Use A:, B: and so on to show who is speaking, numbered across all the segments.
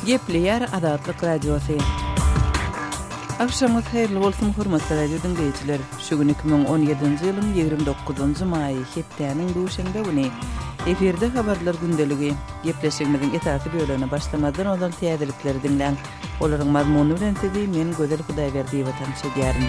A: Gepleyer Adatlyk Radiosu. Akşamınız hayırlı bolsun hormatly radio dinleyijiler. Şu gün 2017-nji ýylyň 29-njy maýy hepdeniň duşanda güni. Eferde habarlar gündeligi. Gepleşigimiziň etapy bölüni başlamadan odan täzelikleri dinleň. Olaryň mazmuny bilen tedi men Gözel Hudaýberdi watan şeýärim.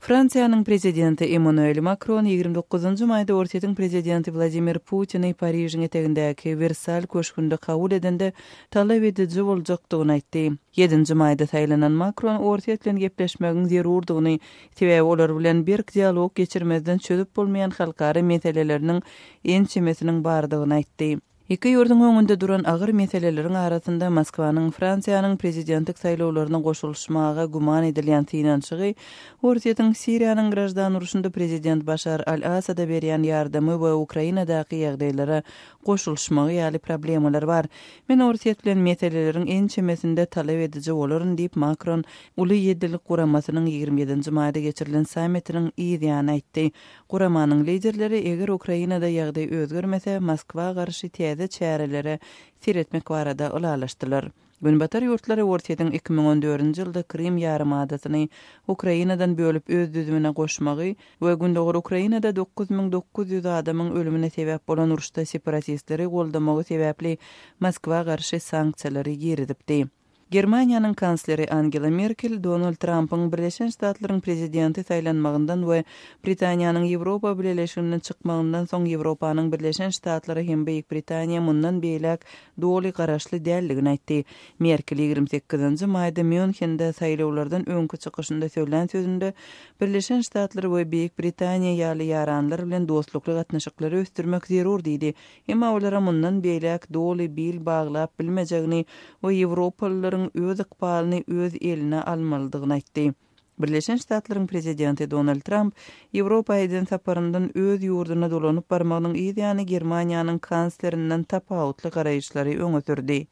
A: Fransiýanyň prezidenti Emmanuel Macron 29-njy maýda Ortiýetiň prezidenti Vladimir Putin'i Parijiň etegindäki Versal köşkünde kabul edende talap edici boljakdygyny aýtdy. 7-nji maýda saýlanan Macron Ortiýet bilen gepleşmegiň zerurdygyny, sebäbi olar bilen bir dialog geçirmezden çözüp bolmaýan halkary meseleleriniň ençemesiniň bardygyny aýtdy. Iki ýurdun öňünde duran agyr meseleleriň arasynda Moskwanyň Fransiýanyň prezidentlik saýlawlaryna goşulmagy guman edilýän tinançygy, Ortiýetiň Siriýanyň grajdan uruşynda prezident Başar al-Asada berýän ýardamy we Ukrainadaky ýagdaýlara goşulmagy ýaly problemalar bar. Men Ortiýet bilen meseleleriň ençemesinde talap edici bolaryn diýip Macron uly ýeddilik guramasynyň 27-nji maýda geçirilen sammitiniň ýygyny aýtdy. Guramanyň liderleri eger Ukrainada ýagdaý özgermese Moskwa garşy täze çärelere siretmek barada ulalaşdylar. Günbatar ýurtlary Ortiýetiň 2014-nji ýylda Krim ýarymadasyny Ukrainadan bölüp öz düzümine goşmagy we gündäki Ukrainada 9900 adamyň ölümine sebäp bolan uruşda separatistleri goldamagy sebäpli Moskwa garşy sanksiýalary ýeridipdi. Germaniýanyň kansleri Angela Merkel, Donald Trump'yň Birleşen Ştatlaryň prezidenti saýlanmagyndan we Britaniýanyň Ýewropa Birleşigininden çykmagyndan soň Ýewropanyň Birleşen Ştatlary hem Beýik Britaniýa mundan beýlek doly garaşly däldigini aýtdy. Merkel 28-nji maýda Münchende saýlawlardan öňkü çykyşynda söýlen sözünde Birleşen Ştatlar we Beýik Britaniýa ýaly ýaranlar bilen dostlukly gatnaşyklary ösdürmek zerur diýdi. Emma olara mundan beýlek doly bil baglap bilmejegini we Ýewropalylaryň öz ykbalyny öz eline almalydygyny aýtdy. Birleşen Ştatlaryň prezidenti Donald Trump Ýewropaýdan saparyndan öz ýurduna dolanyp barmagynyň ýa-da Germaniýanyň kanslerinden tapawutly garaýşlary öňe sürdi.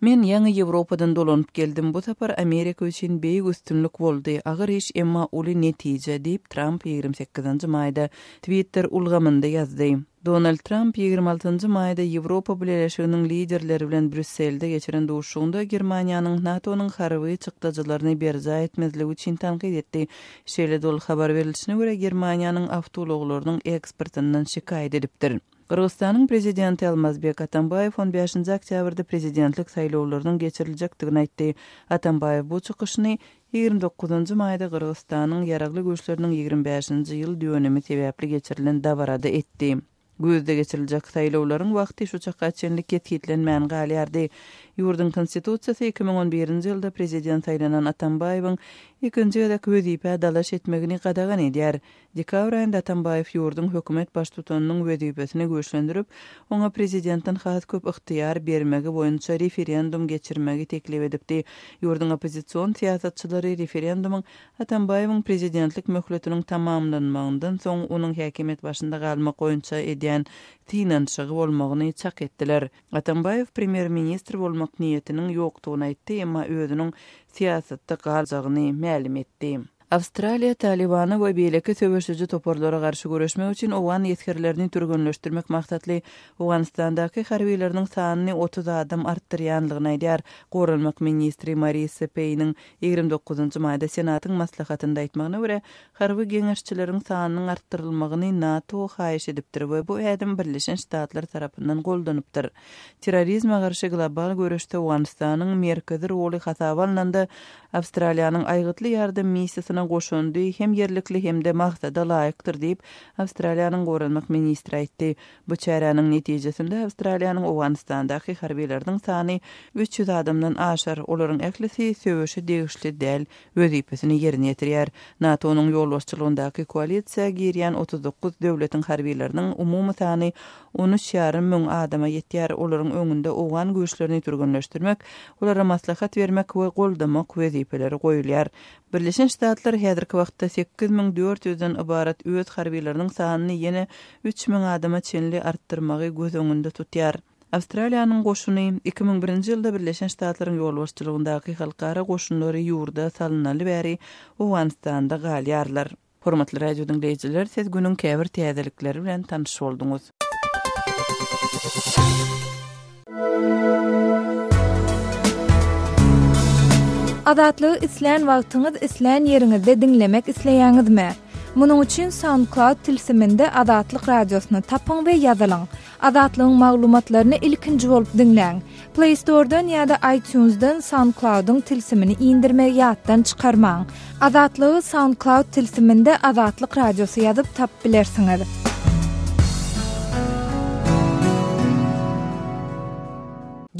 A: Men ýa-ni Ýewropadan dolanyp geldim. Bu sapar Amerika üçin beýik üstünlük boldy. Agyr iş emma uly netije diýip Trump 28-nji maýda Twitter ulgamynda ýazdy. Donald Trump 26-njy maýda Ýewropa Birleşiginiň liderleri bilen Brüsselde geçiren duruşunda Germaniýanyň NATO-nyň harby çykdyjylaryny berza etmezligi üçin tanqid etdi. Şeýle dol habar berilişine görä Germaniýanyň awtologlarynyň eksportyndan şikaýet edipdir. Kırgızstanyň prezidenti Almazbek Atambayew 15 oktýabrda prezidentlik saýlawlarynyň geçirilejekdigini aýtdy. Atambayew bu çykyşyny 29-njy maýda Kırgızstanyň ýaragly güýçleriniň 25-nji ýyl dönemi sebäpli geçirilen dabarada etdi. Gözde geçiriljek saýlawlaryň wagty şu çaka çenlik ýetkilenmän galýardy. Ýurdun konstitusiýasy 2011-nji ýylda prezident saýlanan Atambayewiň ikinji ýylda wezipä dalaş etmegini gadagan edýär. Dekabr aýynda Atambayew ýurdun hökümet baştutannyň wezipesini güýçlendirip, oňa prezidentden has köp yktyýar bermegi boýunça referendum geçirmegi teklip edipdi. Ýurdun opozisiýon siýasatçylary referendumyň Atambayewiň prezidentlik möhletiniň tamamlanmagyndan soň onuň häkimet başynda galmak boýunça edýän tinançygy bolmagyny çak etdiler. Atambayew premier ministr bolmak niýetiniň ýokdugyny aýtdy, emma özüniň siýasatda galjagyny ma'lum etdi. Avstraliýa Talibany we beýleki söwüşüji toporlara garşy görüşmek üçin owan ýetgirlerini türgünleşdirmek maksatly Awganistandaky harbiýleriniň sanyny 30 adam artdyrýanlygyny aýdýar. Goralmak ministri Marisa Payne'ň 29-njy maýda Senatyň maslahatynda aýtmagyna görä, harby geňeşçileriň sanynyň artdyrylmagyny NATO haýyş edipdir we bu ädim Birleşen Ştatlar tarapyndan goldanypdyr. Terrorizme garşy global görüşde Awganistanyň merkezi roly hasaba alynanda Awstraliýanyň aýgytly ýardam missiýasyna goşundy hem yerlikli hem de maksada laýykdyr diýip Awstraliýanyň goralmak ministri aýtdy. Bu çäräniň netijesinde Awstraliýanyň Awganistandaky harbiýleriniň sany 300 adamdan aşar. Olaryň eklisi söwüşi degişli däl wezipesini ýerine ýetirýär. NATO-nyň ýolbaşçylygyndaky koalisiýa girýän 39 döwletiň harbiýleriniň umumy sany 13,5 müň adama ýetýär. Olaryň öňünde Awgan güýçlerini türgünleşdirmek, olara maslahat bermek we goldamak wezipeleri goýulýar. Birleşen Ştatlar häzirki wagtda 8400-den ibarat öz harbiýleriniň sanyny ýene 3000 adama çenli artdyrmagy göz öňünde tutýar. Awstraliýanyň goşuny 2001-nji ýylda Birleşen Ştatlaryň ýolbaşçylygyndaky halkara goşunlary ýurda salynaly bäri Awganistanda galýarlar. Hormatly radio dinleýijiler, siz günüň käbir täzelikleri bilen tanyş bolduňuz.
B: Adatlygy isleýän wagtyňyz isleýän ýeriňizde dinlemek isleýäňizmi? Munuň üçin SoundCloud tilsiminde Adatlyk radiosyny tapyň we ýazylyň. Adatlygyň maglumatlaryny ilkinji bolup dinleň. Play Store'dan ýa-da iTunes'dan SoundCloud'un tilsimini indirmek ýatdan çykarmaň. Adatlygy SoundCloud tilsiminde Adatlyk radiosy ýazyp tap bilersiňiz.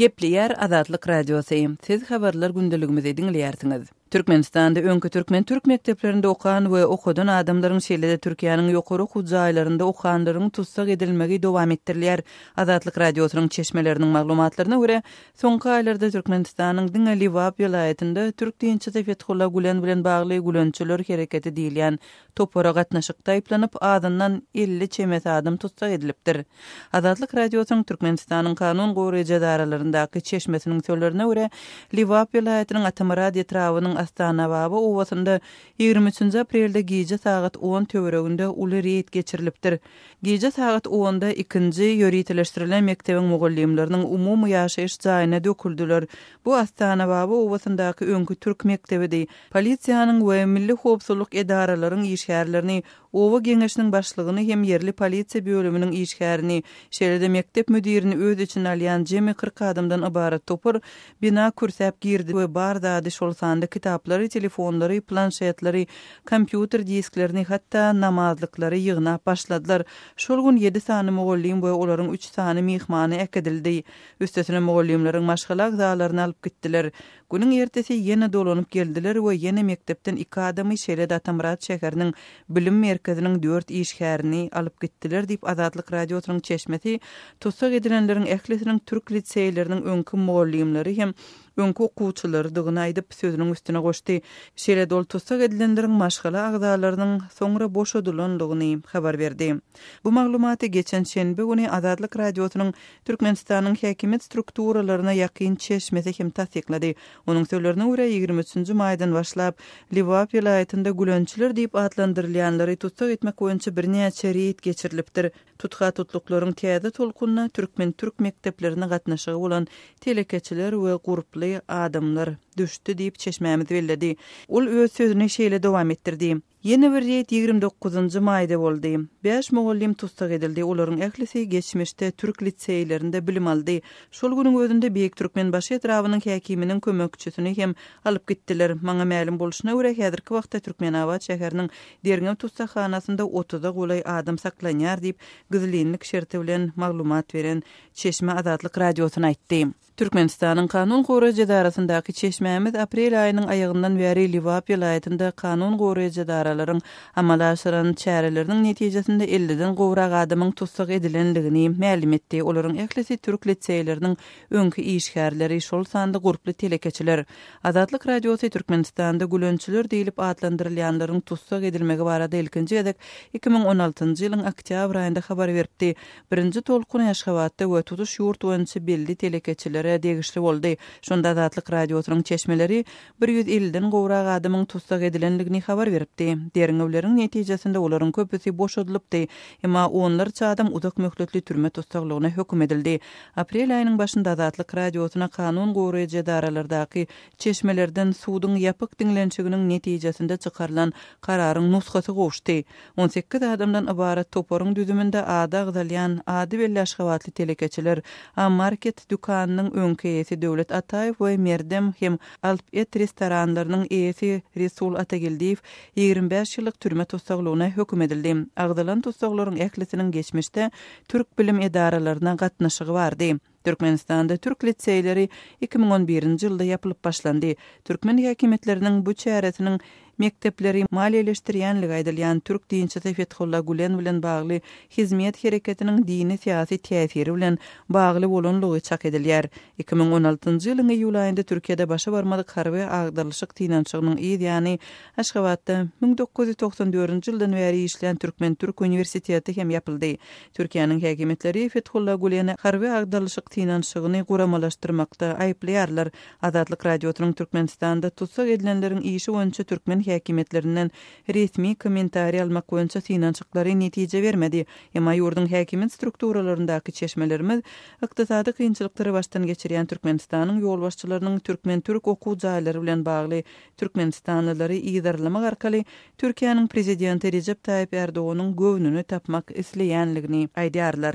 A: Gepleýär Adatlyk radiosy. Siz habarlar gündeligimizi dinleýärsiňiz. Türkmenistanda öňkü türkmen türk mekteplerinde okan we okudan adamlaryň şeýlede Türkiýanyň ýokary hujaýlarynda okanlaryň tutsak edilmegi dowam etdirilýär. Adatlyk radiosynyň çeşmeleriniň maglumatlaryna görä, soňky aýlarda Türkmenistanyň Diňe Liwap ýylaýatynda Türk diňçisi Fethullah Gülen bilen bagly gülençiler hereketi diýilýän topara gatnaşykda aýplanyp adyndan 50 çemet adam tutsak edilipdir. Adatlyk radiosynyň Türkmenistanyň kanun goýryjy daralaryndaky çeşmesiniň söýlerine görä, Liwap ýylaýatynyň Atamrad ýetrawynyň Astana Baba owasynda 23 aprelde gije saat 10 töwereginde uly reýt geçirilipdir. Gije saat 10-da ikinji ýöritleşdirilen mektebiň mugallimleriniň umumy ýaşaýyş jaýyna döküldüler. Bu Astana Baba owasyndaky öňkü türk mektebidi polisiýanyň we milli howpsuzlyk edaralarynyň işgärlerini, owa geňeşiniň başlygyny hem yerli polisiýa bölüminiň işgärini, şeýlede mektep müdirini öz için alýan jemi 40 adamdan ibaret topar bina kursäp girdi we barda şol sanda kitapları, telefonları, planşetleri, kompýuter disklerini, hatta namazlyklary ýygnap başladylar. Şol gün 7 sany mugallim we olaryň 3 sany mehmany ekdildi. Üstesine mugallimleriň maşgalak zalaryna alyp gitdiler. Günüň ertesi ýene dolanyp geldiler we ýene mektepden 2 adamy şeýlede Atamrad şäheriniň bilim merkeziniň 4 işgärini alyp gitdiler diýip Adatlyk radiosynyň çeşmesi tutsak edilenleriň ählisiniň türk liseýleriniň öňkü mugallimleri hem öňkü okuwçylary dygyny aýdyp sözüniň üstüne goşdy. Şeýle ol tutsak edilenleriň maşgala agdalarynyň soňra boşadylandygyny habar berdi. Bu maglumaty geçen şenbe güni Adatlyk radiosynyň Türkmenistanyň häkimet strukturalaryna ýakyn çeşmesi hem tasdiklady. Onuň sözlerine görä 23-nji maýdan başlap Liwap ýylaýatynda gülençiler diýip adlandyrylýanlary tutsak etmek boýunça birnäçe reýt geçirilipdir. Tutga tutluklaryň täze tolkunna türkmen türk mekteplerine gatnaşygy bolan telekeçiler we guruply adamlar düşdi diýip çeşmämiz belledi. Ol öz sözüni şeýle dowam etdirdi. Yeni bir reýt 29-njy maýda boldy. 5 mugallim tutsak edildi. Olaryň ählisi geçmişde türk liseýlerinde bilim aldy. Şol günüň özünde Beýik Türkmen baş etrawynyň häkiminiň kömekçisini hem alyp gitdiler. Maňa ma'lum bolşyna görä häzirki wagtda Türkmenabad şäheriniň Derňew tutsakhanasynda 30-a golay adam saklanýar diýip gizlinlik şerti bilen maglumat beren Çeşme Adatlyk radiosyna aýtdy. Türkmenistanyň kanun goýryjy darasyndaky çeşmämiz aprel aýynyň aýagyndan bäri Liwap ýylaýatynda kanun goýryjy daralaryň amal aşyran çäreleriniň netijesinde 50-den gowrak adamyň tutsak edilenligini ma'lum etdi. Olaryň ählisi türk liseýleriniň öňkü işgärleri şol sanda guruply telekeçiler. Adatlyk radiosy Türkmenistanda gülençiler diýilip adlandyrylýanlaryň tutsak edilmegi barada ilkinji edek 2016-njy ýylyň oktýabr aýynda habar berdi. Birinji tolkun Aşgabatda we tutuş ýurt boýunça belli telekeçilere degişli boldy. Şonda Adatlyk radiosynyň çeşmeleri 150-den gowrak adamyň tutsak edilenligini habar berdi. Derňewleriň netijesinde olaryň köpüsi boşadylypdy. Emma onlarça adam uzak möhletli türme tutsaklygyna hökm edildi. Aprel aýynyň başynda Adatlyk radiosyna kanun goýryjy daralardaky çeşmelerden suwdyň ýapyk diňlençiginiň netijesinde çykarylan kararyň nusgasy goşdy. 18 adamdan ibaret toparyň düzüminde ada agdalýan ady belli Aşgabatly telekeçiler market dükanynyň öňkü eýesi Döwlet Ataýew we Merdem hem Alp et restoranlarynyň eýesi Resul Atageldiýew 25 ýyllyk türme tutsaklygyna hökm edildi. Agdalan tutsaklaryň ählisiniň geçmişde türk bilim edaralaryna gatnaşygy bardy. Türkmenistanda türk liseýleri 2011-nji ýylda ýapylyp başlandy. Türkmen häkimetläriniň bu çäresiniň mektepleri maliýeleşdirýänligi aýdylýan türk diňçisi Fethullah Gülen bilen bagly hizmet hereketiniň dini syýasy täsiri bilen bagly bolanlygy çak edilýär. 2016-njy ýylyň iýul aýynda Türkiýede başa barmadyk harby agdarlyşyk tinançygynyň ýa-ni Aşgabatda 1994-nji ýyldan bäri işleýän Türkmen Türk Universiteti hem ýapyldy. Türkiýanyň häkimetleri Fethullah Gülen'i harby agdarlyşyk tinançygyny guramalaşdyrmakda aýplaýarlar. Adatlyk radiosynyň Türkmenistanda tutsak edilenleriň işi boýunça türkmen häkimetlerinden resmi kommentari almak boýunça synançyklary netije bermedi. Ema ýurdun häkimet strukturalaryndaky çeşmelerimiz ykdysady kynçylyklary başdan geçirýän Türkmenistanyň ýol başçylarynyň türkmen türk okuw jaýlary bilen bagly türkmenistanlylary ýydarlamak arkaly Türkiýanyň prezidenti Recep Tayyip Erdoğanyň göwnüni tapmak isleýänligini aýdýarlar.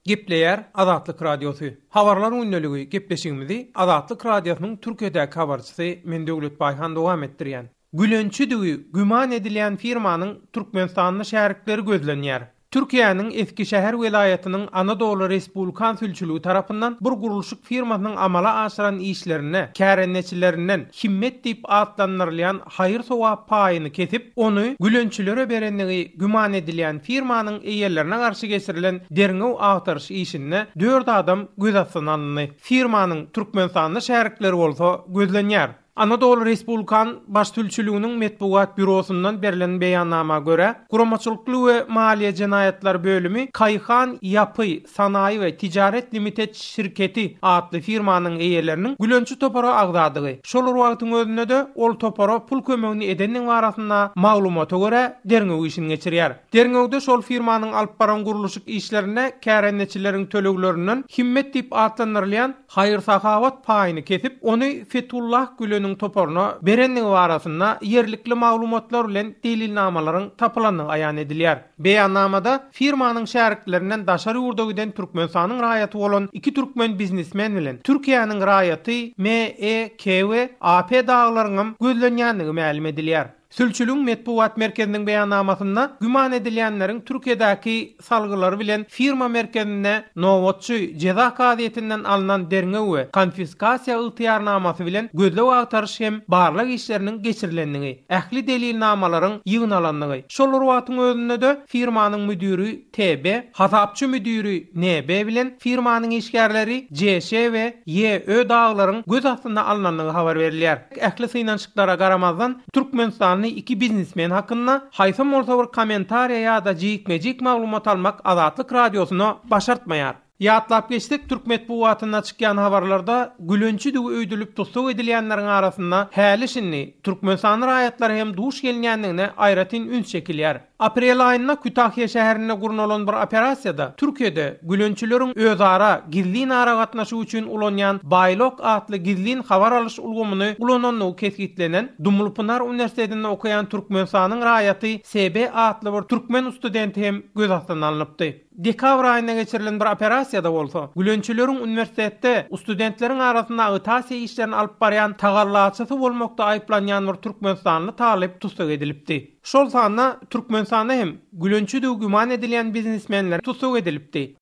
C: Gepleýär Azatlyk radiosu. Habarlar ünneligi gepleşigimizi Azatlyk radiosynyň Türkiýedäki habarçysy Mendöwlet Baýhan dowam etdirýän. Gülençi düýü güman edilýän firmanyň Türkmenistanyň şäherlikleri gözlenýär. Türkiýanyň Eskişäher welaýatynyň Anadolu Respublikan sülçülügi tarapyndan bir guruluşyk firmanyň amala aşyran işlerine kärenneçilerinden himmet diýip atlandyrylýan haýyr sowap paýyny kesip, ony gülençilere berenligi güman edilýän firmanyň eýerlerine garşy geçirilen derňew agtarış işine 4 adam göz astyna alındy. Firmanyň Türkmenistanyň şäherlikleri bolsa gözlenýär. Anadolu Respublikan Baştülçülüğünün Metbuat Bürosundan berilen beyannama göre, Guramaçılıklı ve Maliye Cenayetler Bölümü Kayhan Yapı, Sanayi ve Ticaret Limited Şirketi adlı firmanın eýelerinin Gülençi topara agdadığı. Şolur wagtyň özünde de ol topara pul kömegini edenning arasynda maglumata göre derňew işini geçirýär. Derňewde şol firmanyň alyp baran guruluşyk işlerine kärenneçileriň töleglerinden himmet diýip atlandyrylýan haýyr sahawat paýyny kesip, ony Fethullah Gülen toporuna berenning arasynda yerlikli maglumatlar bilen delilnamalaryň tapylandygy aýan edilýär. Beyannamada firmanyň şäherliklerinden daşary ýurda giden Türkmenistanyň raýaty bolan 2 türkmen biznesmen bilen Türkiýanyň raýaty MEKW AP daglarynyň gözlenýändigi ma'lum edilýär. Sülçülüň Metbuat Merkezining beýannamasynda güman edilýänleriň Türkiýedäki salgylary bilen firma merkezine nowatçy ceza kadyetinden alınan derňew we konfiskasiýa ýygyarnamasy bilen gözlew agtaryş hem barlyk işleriniň geçirilenligi, ähli delilnamalaryň ýygnalandygy. Şol wagtyň özünde de firmanyň müdiri TB, hasapçy müdiri NB bilen firmanyň işgärleri JŞ we YÖ daglaryň göz astynda alınanlygy habar berilýär. Ähli synançyklara garamazdan Türkmenistan 2 biznesmen hakkında haýsam bolsa bir kommentariýa ýa-da jikmejik maglumat almak Azatlyk radiosyna başartmaýar. Ýatlap geçdik, Türk Metbuatyna çykýan habarlarda gülençi düýü öýdülüp tutsak edilýänleriň arasynda häli şinni Türkmenistan raýatlary hem duş gelýändigine aýratyn üns çekilýär. Aprel aýynda Kütahya şäherinde gurulan bir operasiýada Türkiýede gülençileriň özara gizli nara gatnaşy üçin ulanýan Baýlok adly gizli habar alyş ulgumyny ulananlygy keskitlenen Dumlupınar Üniversitetinde okuyan Türkmenistanyň raýaty SB adly bir türkmen studenti hem göz astyna alınıpdy. Dekabr aýynda geçirilen bir operasiýada bolsa, gülençileriň üniversitetde studentleriň arasynda agitasiýa işlerini alyp barýan tagallatçysy bolmakda aýplanýan bir türkmenistanly talip tutsak edilipdi. Şol sanda Türkmenistanda hem gülençi düýü güman edilýän biznesmenler tutsak edilipdi.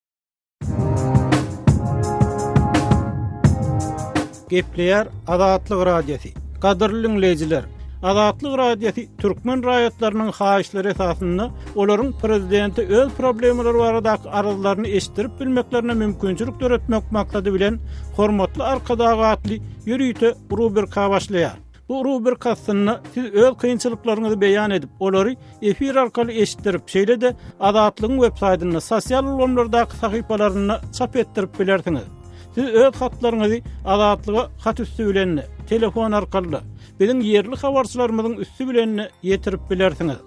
D: Gepleýär Azatlyk radiosu. Gadyrly dinleýijiler, Azatlyk radiosu türkmen raýatlarynyň haýyşlary esasynda olaryň prezidenti öz problemleri baradaky arazylaryny eşitdirip bilmeklerine mümkinçilik töretmek maksady bilen hormatly arkadagy atly ýürüýte rubrika başlaýar. Bu rubrikasyny siz öz kynçylyklaryňyzy beýan edip, olary efir arkaly eşitdirip, şeýle de Azatlygyň web saýtyna, sosial ulanlardaky sahypalaryna çap etdirip bilersiňiz. Siz öz hatlaryňyzy Azatlyga hat üstü bilen, telefon arkaly biziň ýerli habarçylarymyzyň üstü bilen ýetirip bilersiňiz.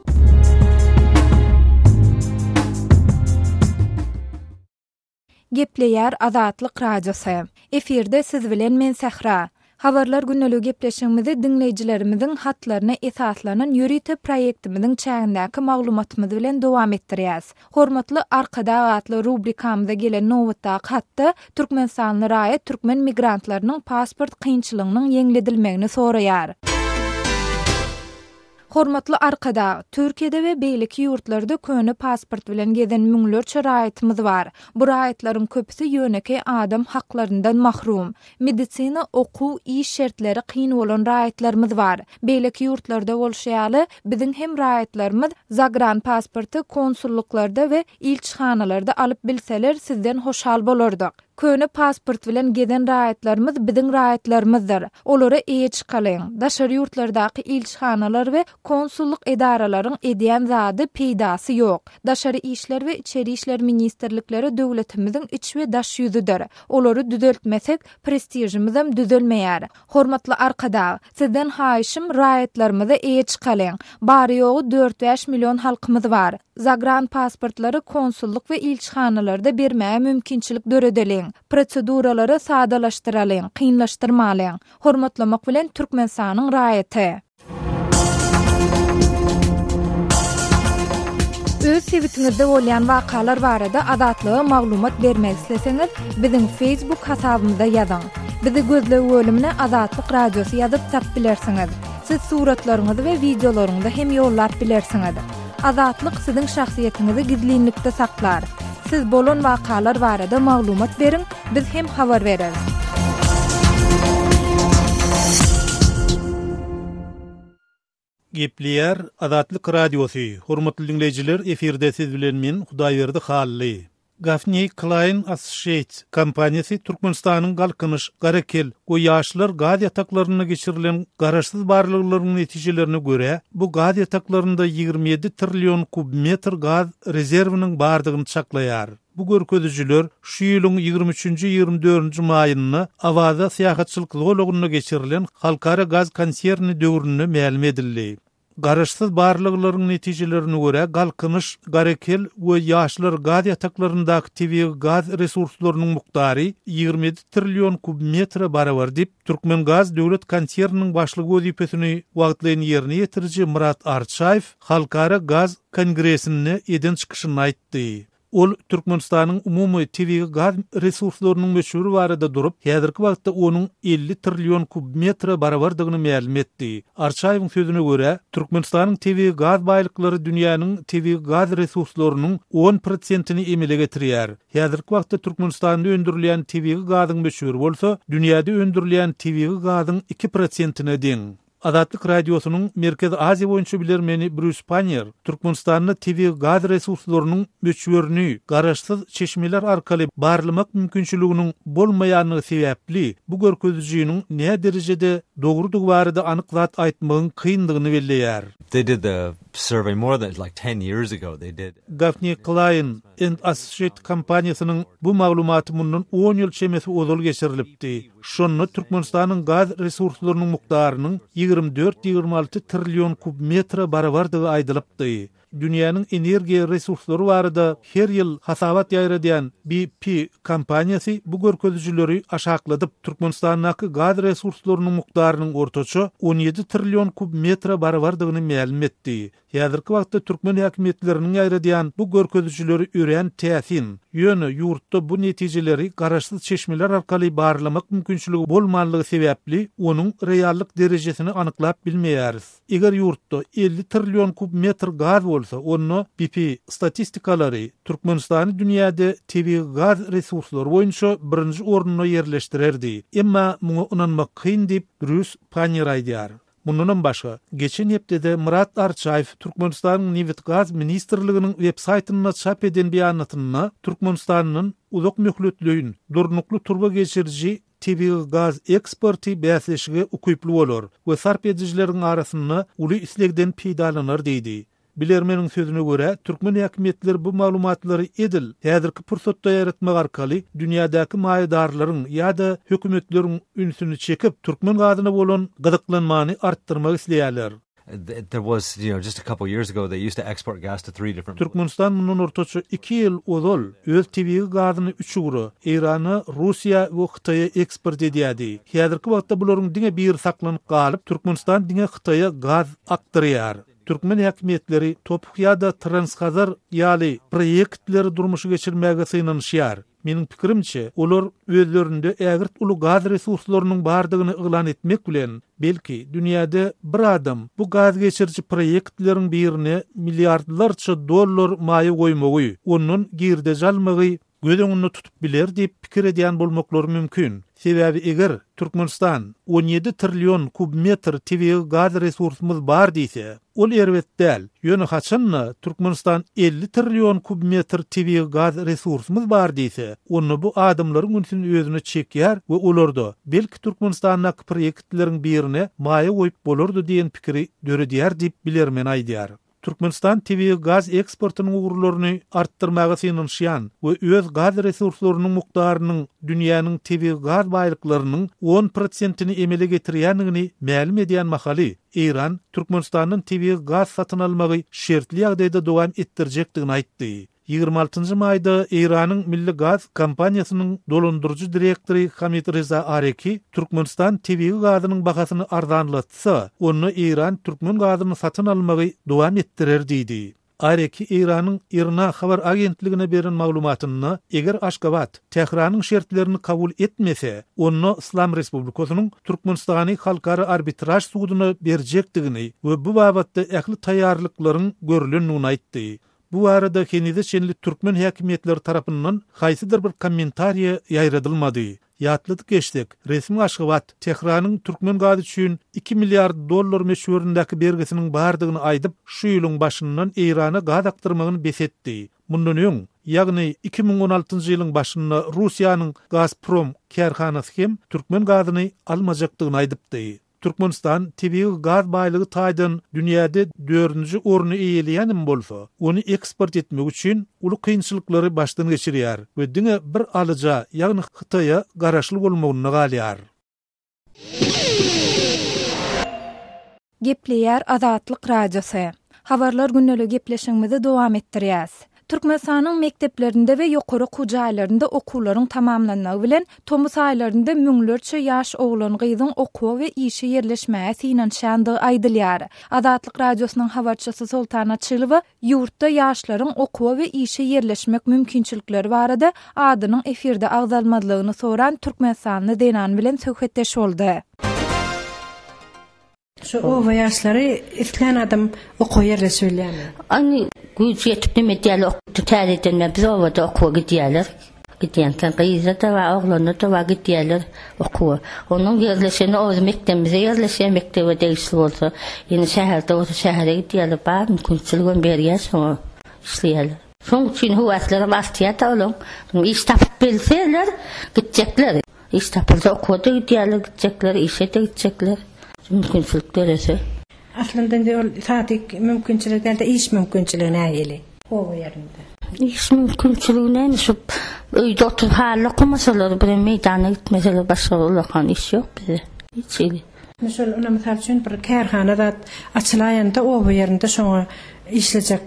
B: Gepleýär Azatlyk radiosu. Efirde siz bilen men Sahra. Habarlar günneligi gepleşigimizi dinleýijilerimizin hatlaryna esaslanan ýürüýte proýektimiziň çägindäki maglumatymyz bilen dowam etdirýäs. Hormatly arkada atly rubrikamyza gelen nowatdaky hatda Türkmenistanly raýat türkmen migrantlarynyň pasport kynçylygynyň ýeňledilmegini soraýar. Hormatly arkada, Türkiýede we beýleki ýurtlarda köni pasport bilen gezen müňlerçe raýatymyz bar. Bu raýatlaryň köpüsi ýöneki adam haklaryndan mahrum. Medisina, okuw, iş şertleri kyn bolan raýatlarymyz bar. Beýleki ýurtlarda bolşaýaly biziň hem raýatlarymyz zagran pasporty konsulluklarda we ilçhanalarda alyp bilseler sizden hoşal bolardyk. köne pasport bilen geden raýatlarymyz biziň raýatlarymyzdyr. Olara eýe çykalyň. Daşary ýurtlardaky ilçhanalar we konsullyk edaralaryň edýän zady peýdasy ýok. Daşary işler we içeri işler ministrlikleri döwletimiziň iç we daş ýüzüdir. Olary düzeltmesek prestijimiz hem düzelmeýär. Hormatly arkadaş, sizden haýyşym raýatlarymyza eýe çykalyň. Bary ýogy 4-5 million halkymyz bar. Zagran pasportlary konsullyk we ilçhanalarda bermäge mümkinçilik döredeliň. Proseduralary sadalaşdyralyň, kynlaşdyrmalyň. Hormatlamak bilen Türkmenistanyň raýaty. Öz sebitiňizde bolýan wakalar barada adatlyga maglumat bermek isleseňiz, biziň Facebook hasabymyza ýazyň. Bizi gözlegi bölümine Azatlyk Radiosu ýazyp tap bilersiňiz. Siz suratlaryňyzy we videolaryňyzy hem ýollap bilersiňiz. Azatlyk siziň şahsiýetiniňizi gizlinlikde saklar. Siz bolan wakalar barada maglumat beriň, biz hem habar bereriz.
D: Gepleýär Azatlyk Radiosu. Hormatly dinleýijiler, eferde siz bilen men Hudaýberdi Hally. Gaffney Klein Associates kompaniýasy Türkmenistanyň galkynyş, garakel we ýaşlar gaz ýataklaryna geçirilen garaşsyz barlyklarynyň netijelerini görä, bu gaz ýataklarynda 27 trillion kubmetr gaz rezerwiniň bardygyny çaklaýar. Bu görkezüjiler şu ýylyň 23-24 maýyny awaza syýahatçylyk zolagyna geçirilen halkara gaz konserni döwrüne ma'lum edildi. Garaşsyz barlyklaryň netijelerini görä, galkynyş, garakel we ýaşlar gaz ýataklaryndaky tabii gaz resurslarynyň mukdary 27 trillion kubmetre barabar dip Türkmen Gaz döwlet konserniniň başlygy wezipesini wagtlayan ýerine ýetiriji Murat Arçaýew halkara gaz kongresine eden çykyşyny aýtdy. Ol Türkmenistanyň umumy tabii gaz resurslarynyň meşhur barada durup, häzirki wagtda onuň 50 trillion kubmetre barabardygyny ma'lum etdi. Arçaýewiň sözüne görä, Türkmenistanyň tabii gaz baýlyklary dünýäniň tabii gaz resurslarynyň 10%-ni emele getirýär. Häzirki wagtda Türkmenistanda öndürilýän tabii gazyň meşhur bolsa, dünýäde öndürilýän tabii gazyň 2%-ne deň. Azatlyk Radiosunyň Merkez Aziýa boýunça bilermeni Bruce Panier, Türkmenistanyň tabii gaz resurslarynyň möçberini garaşsyz çeşmeler arkaly barlamak mümkinçiliginiň bolmaýanyny sebäpli bu görkezüjiniň näme derejede dogrudygy barada anyk zat aýtmagyň kyndygyny belleýär.
E: They did the survey more than like 10 years ago. They did.
D: Gaffney Klein Associates kompaniýasynyň bu maglumaty mundan 10 ýyl çemesi ozal geçirilipdi. Şonu Türkmenistanyň gaz resurslarynyň mukdarynyň 24-26 trillion kubmetre barabardygy aýdylypdy. Dünýäniň energiýa resurslary barada her ýyl hasabat ýaýradýan BP kompaniýasy bu görkezüjileri aşakladyp Türkmenistanyň gaz resurslarynyň mukdarynyň ortaça 17 trillion kubmetre barabardygyny ma'lum etdi. Häzirki wagtda Türkmen häkimetleriniň ýaýradýan bu görkezüjileri ören täsin ýöne ýurtda bu netijeleri garaşsyz çeşmeler arkaly barlamak mümkinçiligi bolmanlygy sebäpli onuň reallyk derejesini anyklap bilmeýäris. Eger ýurtda 50 trillion kubmetr gaz bolsa, onu BP statistikalary Türkmenistany dünýäde tabii gaz resurslary boýunça birinji ornuna ýerleşdirerdi. Emma muňa inanmak kyn diýip Bruce Panier aýdýar. Bundan başga, geçen hepdede Murat Arçaýew Türkmenistanyň Neft Gaz Ministrliginiň web-saýtyna çap eden beýanatyna Türkmenistanyň uzak möhletliğin durnuklu turba geçiriji tabii gaz eksporti bäsleşige ukuyply bolar we sarp edijileriň arasynda uly islegden peýdalanar diýdi. Bilermeniň sözüne görä, Türkmen häkimetleri bu maglumatlary edil, häzirki pursatda ýaratmak arkaly dünýädäki maýdarlaryň ýa-da hökümetleriň ünsüni çekip Türkmen gazyna bolan gyzyklanmany artdyrmak isleýärler.
E: There was, just a couple years ago, they used to export gas to 3 different.
D: Türkmenistan mundan ortaça 2 ýyl ozal öz tabii gazyny 3 ugry Irana, Russiýa we Hytaýa eksport edýärdi. Häzirki wagtda bularyň diňe bir saklanyp galyp, Türkmenistan diňe Hytaýa gaz aktarýar. Türkmen häkimetleri topuk ýa-da transhazar ýaly proyektleri durmuşa geçirmäge synanyşýar. Meniň pikirimçe, olar özlerinde ägirt uly gaz resurslarynyň bardygyny yglan etmek bilen belki dünýäde bir adam bu gaz geçirji proyektleriň birine milliardlarça dollar maýy goýmagy, onuň girde jalmagy
F: göz öňünde tutup biler diýip pikir edýän bolmaklary mümkin. Sebäbi eger Türkmenistan 17 trillion kubmetr TV gaz resursumuz bar diýse, ol erwet däl. Ýöne haçanna Türkmenistan 50 trillion kubmetr TV gaz resursumuz bar diýse, onu bu adamlaryň ünsün özüne çekýär we olarda belki Türkmenistanyň proýektleriň birine maýa goýup bolardy diýen pikiri döredýär diýip bilermen aýdýar. Türkmenistan TV gaz eksportynyň uğurlaryny arttyrmaga synynşýan we öz gaz resurslarynyň mukdarynyň dünýäniň TV gaz baýlyklarynyň 10%-ni emele getirýändigini ma'lum edýän mahaly İran Türkmenistanyň TV gaz satyn almagy şertli ýagdaýda dowam etdirjekdigini aýtdy. 26 mayda İran'ın Milli Gaz Kampanyasının dolandırıcı direktörü Hamid Reza Areki, Türkmenistan TV gazının bahasını arzanlatsa, onu İran Türkmen gazını satın almayı dowam ettirer diýdi. Areki İran'ın İRNA habar agentligine beren maglumatyny, eger Aşgabat Tehranyň şertlerini kabul etmese, onu İslam Respublikasynyň Türkmenistany halkara arbitraj sudyna berjekdigini we bu babatda ähli taýýarlyklaryň görülendigini aýtdy. Bu arada kenide şenli Türkmen häkimetleri tarapyndan haýsydyr bir kommentariýa ýaýradylmady. Ýatlydyk geçdik. Resmi Aşgabat Tehranyň Türkmen gazy üçin 2 milliard dollar meşhuryndaky bergisiniň bardygyny aýdyp, şu ýylyň başyndan İrana gaz aktyrmagyny besetdi. Mundan öň, ýagny 2016-njy ýylyň başynda Russiýanyň Gazprom kerhanasy hem Türkmen gazyny almajakdygyny aýdypdy. Türkmenistan TV gaz baýlygy taýdan dünýäde 4-nji orny eýeleýänim bolsa, onu eksport etmek üçin uly kynçylyklary başdan geçirýär we diňe bir alyja, ýagny Hytaýa garaşly bolmagyny galýar.
B: Gepleýär Azatlyk radiosu. Habarlar günnälik gepleşigimizi dowam etdirýäs. Türkmenistanyň mekteplerinde we ýokary kujaýlarynda okuwlaryň tamamlanmagy bilen Tomus aýlarynda müňlerçe ýaş oglan gyzyň okuw we işe ýerleşmäge synanşandygy aýdylýar. Azatlyk radiosynyň habarçysy Sultana Çylywa ýurtda ýaşlaryň okuw we işe ýerleşmek mümkinçilikleri barada adynyň efirde agzalmadylygyny soran Türkmenistanyň denan bilen söhbetdeş boldy.
G: Şu o yaşları isklen adam okuyor Resulü'ne.
H: Ani güç yetip ne medyalı okudu tədədən biz ovada okuwa gidýärler. Gidýänken gyýza da we oglany da gidýärler okuwa. Onuň ýerleşeni öz mektebimize ýerleşen mektebe değişli bolsa, ýene şäherde bolsa şähere gidýärler, bar mümkinçiligin berýär şoňa işleýärler. Şoň üçin huwatlary mastyýat olun, iş tapyp bilseler gidjekler. İş tapylsa okuwada gidýärler, gidjekler, işe de gidjekler. Mümkinçilikler ese.
G: Aslında saatlik mümkinçilikler de iş mümkinçiliğine ayılı. O yerinde.
H: İş mümkinçiliğine şu öýde oturup hal okumasalar, bir meydana gitmeseler başga olakan iş yok bize. Hiç iyi.
G: Mesela ona misal üçün bir kerhanada açılayanda o yerinde şoňa işlejek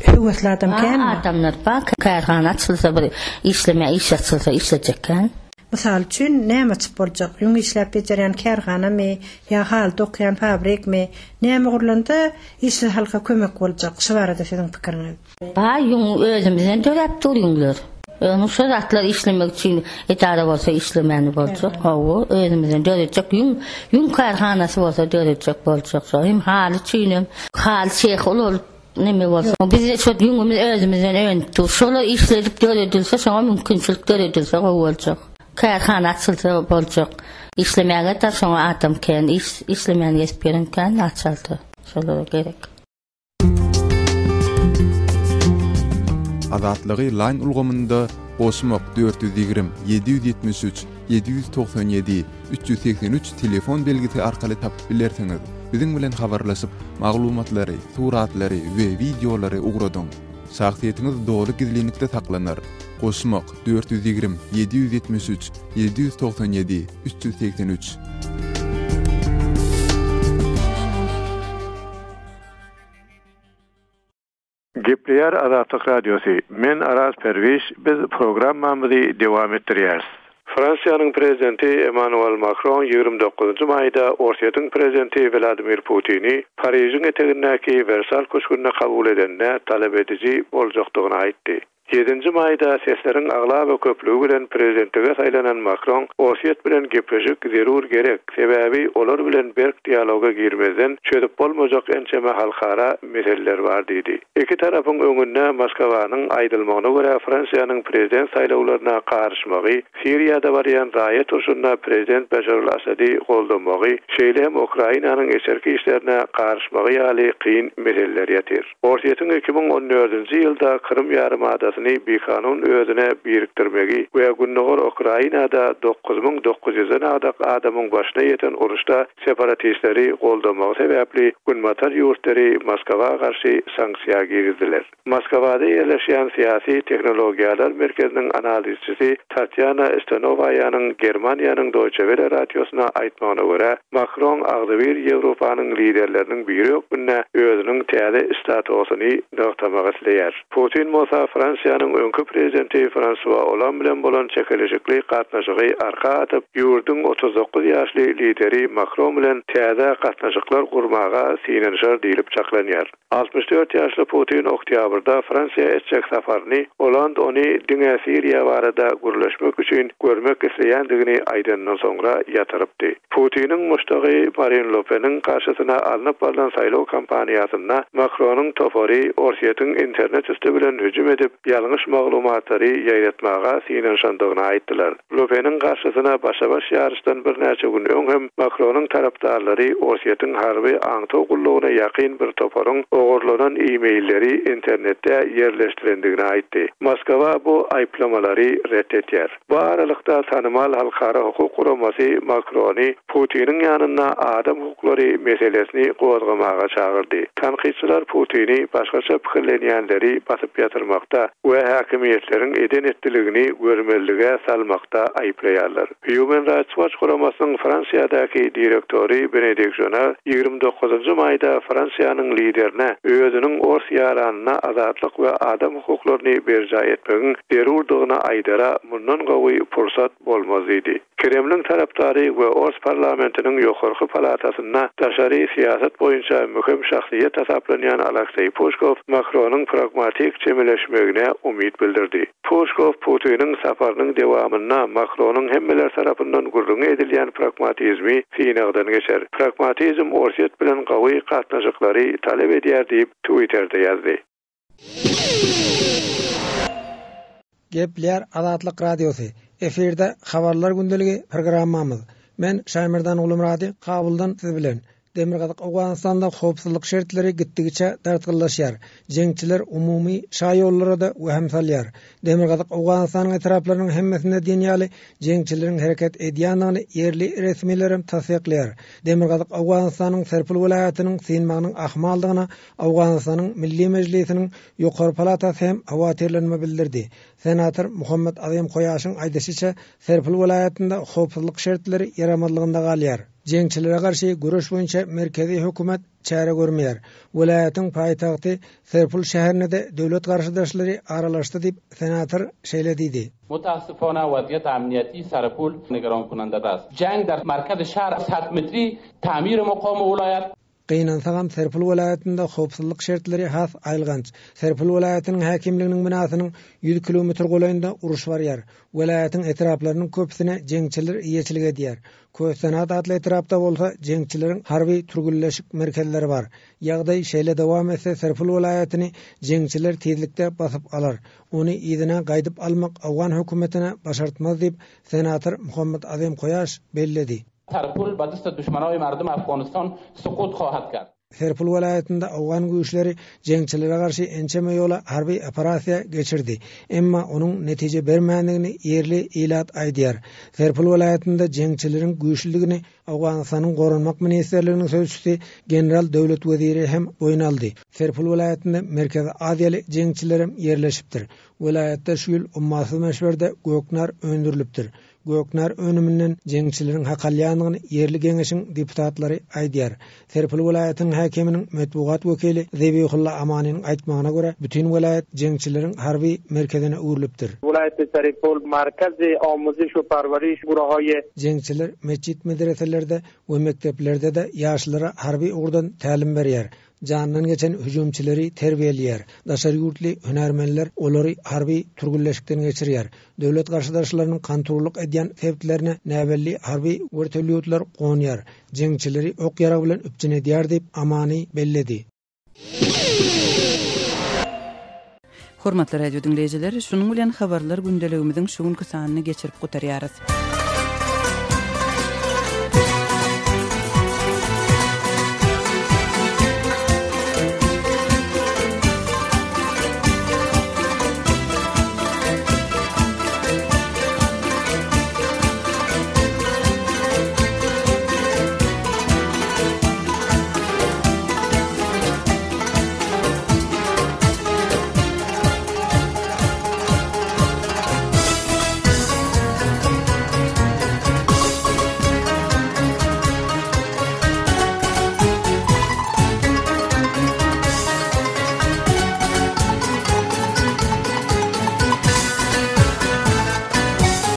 G: hüwetli adam ken.
H: Adamlar bak kerhana açılsa bir işleme iş açılsa işlejekken.
G: Misal üçün näme açyp boljak? Ýöňe işläp bejerýän kerhana my, ýa hal dokyan fabrik my, näme gurulanda işle halka kömek boljak? Şu barada siziň pikiriňiz.
H: Ba, ýöň özümizden döräp durýanlar. Onu şu zatlar işlemek için idare bolsa işlemeni boljak. Hawa özümizden dörecek ýöň kerhanasy bolsa dörecek boljak. Hem hal üçin hal şeýh olup neme bolsa biz şu ýöňümiz özümizden öňtür. Şolar işledip döredilse, şoňa mümkinçilik döredilse boljak. Kerhana açılsa boljak. İşlemäge de şoňa adam ken işlemeni ýetmeýänken açyldy. Şolara gerek.
I: Azatlygy line ulgamynda Osmok 420 773 797 383 telefon belgisi arkaly tapyp bilersiňiz. Biziň bilen habarlaşyp maglumatlary, suratlary we videolary ugradyň. Şahsiýetiniz dogry gizlilikde saklanır. Osmok 420 773 797 383.
J: Gepleýär Azatlyk radiosu. Men Aras Perwiş, biz programmamyzy dowam etdirýäris. Fransiýanyň prezidenti Emmanuel Macron 29 maýda Orsiýanyň prezidenti Vladimir Putini Paryжyň etegindäki Versal köşkünde kabul edende talep edici boljakdygyny aýtdy. 7-nji maýda seslerin agla we köplügi bilen prezidentlige saýlanan Macron Orsiýet bilen gepleşik zerur gerek. Sebäbi olar bilen berk dialoga girmeden çödüp bolmajak ençeme halkara meseleler bar diýdi. Iki tarapyň öňünde Moskwanyň aýdylmagyna görä Fransiýanyň prezident saýlawlaryna garşmagy, Siriýada barýan raýat urşuna prezident Beşar el-Asady goldamagy, şeýle hem Ukrainanyň eşerki işlerine garşmagy ýaly kyn meseleler ýatyr. Orsiýetiň 2014-nji ýylda Krym ýarymadasyny bekanun özüne birikdirmegi we günnäger Ukrainada 9900-den adamyň başyna ýeten uruşda separatistleri goldamagy sebäpli günmatar ýurtlary Moskwaga garşy sanksiýa girdiler. Moskwada ýerleşýän syýasy tehnologiýalar merkeziniň analizçisi Tatyana Stanovaýanyň Germaniýanyň Deutsche Welle radiosuna aýtmagyna görä, Macron agdybir Ýewropanyň liderleriniň biri öňünde özüniň täze statusyny noktamага isleýär. Putin bolsa Fransiýanyň öňkü prezidenti François Hollande bilen bolan çekilişikli gatnaşygy arka atyp, ýurdun 39 ýaşly lideri Macron bilen täze gatnaşyklar gurmaga sinenşer diýilip çaklanýar. 64 ýaşly Putin oktýabrda Fransiýa etjek safaryny Hollande ony diňe Siriýa barada gurlaşmak üçin görmek isleýändigini aýdandan soňra ýatyrypdy. Putiniň muştagy Marine Le Pen'iň karşysyna alınıp bolan saýlaw kampaniýasyna Macronyň topary Orsiýetiň internet üstü bilen hüjüm edip ýalňyş maglumatlary ýaýratmaga sinenşendigini aýtdylar. Le Pen'iň karşysyna başa-baş ýarışdan bir näçe gün öňem Macronyň tarapdarlary Orsiýetiň harby aňto gullugyna ýakyn bir toparyň ogurlanan e-mailleri internetde yerleştirendigini aýtdy. Moskwa bu aýplamalary reddetýär. Bu aralykda tanymal halkara hukuk guramasy Macrony Putiniň ýanyna adam hukuklary meselesini gozgamaga çağırdy. Tanqidçiler Putini başgaça pikirlenýänleri basyp ýatyrmakda we häkimiýetleriň eden etdiligini görmelige salmakda aýplaýarlar. Human Rights Watch guramasynyň Fransiýadaky direktori Benedikt Journal 29-njy maýda Fransiýanyň liderine özüniň Orsiýaranyna azatlyk we adam hukuklaryny berja etmegiň zerurdygyna aýdara mundan gowy pursat bolmaz idi. Kremlin tarapdary we Ors parlamentiniň ýokarky palatasyna daşary siýasat boýunça möhüm şahsiýet tasaplanýan Aleksey Pushkov Macronyň pragmatik çemeleşmegine umyt bildirdi. Pushkov Putiniň safarynyň dewamyna Macronyň hemmeler tarapyndan gurrun edilýän pragmatizmi sinagdan geçer. Pragmatizm Orsiýet bilen gowy gatnaşyklary talep edýär diýip Twitter'de ýazdy.
K: Gepler Azatlyk Radiosu. Eferde habarlar gündəligi programmamız. Men Şaýmyrdan Ulumrady Kabuldan siz bilen. Demirgazyk Awganystanda howpsuzlyk şertleri gitdigiçe dartgyllaşýar. Jeňçiler umumy şaýollarda we hemsalýar. Demirgazyk Awganystanyň etraplarynyň hemmesinde dinýäli jeňçileriň hereket edýändigini ýerli resmiýetlerim tasdikleýär. Demirgazyk Awganystanyň Serpil welaýatynyň synmagynyň ahmaldygyna Awganystanyň Milli Mejlisiniň ýokary palatysy hem awatirlenme bildirdi. Senator Muhammed Azim Koýaşyň aýdysynça Serpil welaýatynda howpsuzlyk şertleri ýaramadlygynda galýar. Jeňçilere garşy güreş boýunça merkezi hökümet çäre görmeýär. Welaýatyň paýtagty Serpil şäherinde de döwlet garşydaşlary aralaşdy diýip senator şeýledidi.
L: متاسفانه وضعیت امنیتی سرپول نگران کننده است. جنگ در مرکز شهر 100 متری تعمیر مقام ولایت
K: Gynansagan Serpil welaýatynda howpsuzlyk şertleri has aýylganç. Serpil welaýatynyň häkimliginiň binasynyň 100 kilometr golaýynda uruş barýar. Welaýatyň etraplarynyň köpsine jeňçiler ýeçilik edýär. Köýsenat adly etrapda bolsa jeňçileriň harby turgulleşik merkezleri bar. Ýagdaý şeýle dowam etse Serpil welaýatyny jeňçiler tezlikde basyp alar. Ony ýygyna gaýdyp almak Awgan hökümetine başartmaz diýip senator Muhammed Azim Koýaş belledi.
L: Serpil ba dast düşmanay mardum Afganistan sukut xahat kard.
K: Serpil welaýatynda Awgan güýçleri jeňçilere garşy ençeme ýola harby operasiýa geçirdi. Emma onuň netije bermändigini ýerli ilat aýdýar. Serpil welaýatynda jeňçileriň güýçliligini Awganystanyň Goranmak ministrliginiň sözçüsi general döwlet weziri hem boýun aldy. Serpil welaýatynda Merkezi Aziýaly jeňçilerim ýerleşipdir. Welaýatda şu ýyl ummatsy meşberde göknar öndürilipdir. Göknar önümünden jeňçileriň hakalýanyny ýerli geňeşiň deputatlary aýdýar. Serpil welaýatynyň häkiminiň metbuat wekili Zebihullah Amanyň aýtmagyna görä, bütün welaýat jeňçileriň harby merkezine urilipdir.
M: Welaýat Serpil merkezi amuziş we parwariş gurahaýy
K: jeňçiler mesjid medreselerde we mekteplerde de ýaşlara harby ugdan tälim berýär. canından geçen hüjumçileri terbiyeliyer. Daşary ýurtly hünärmenler olary harby turgulleşikden geçirýär. Döwlet garşydaşlarynyň kanturluk edýän sebeplerine näbelli harby wörtelýotlar gonýar. Jeňçileri ok ýara bilen üpjün edýär diýip amany belledi.
A: Hormatly radio dinleyijiler, şunuň bilen habarlar gündeligimiziň şu günkü sanyny geçirip gutarýarys.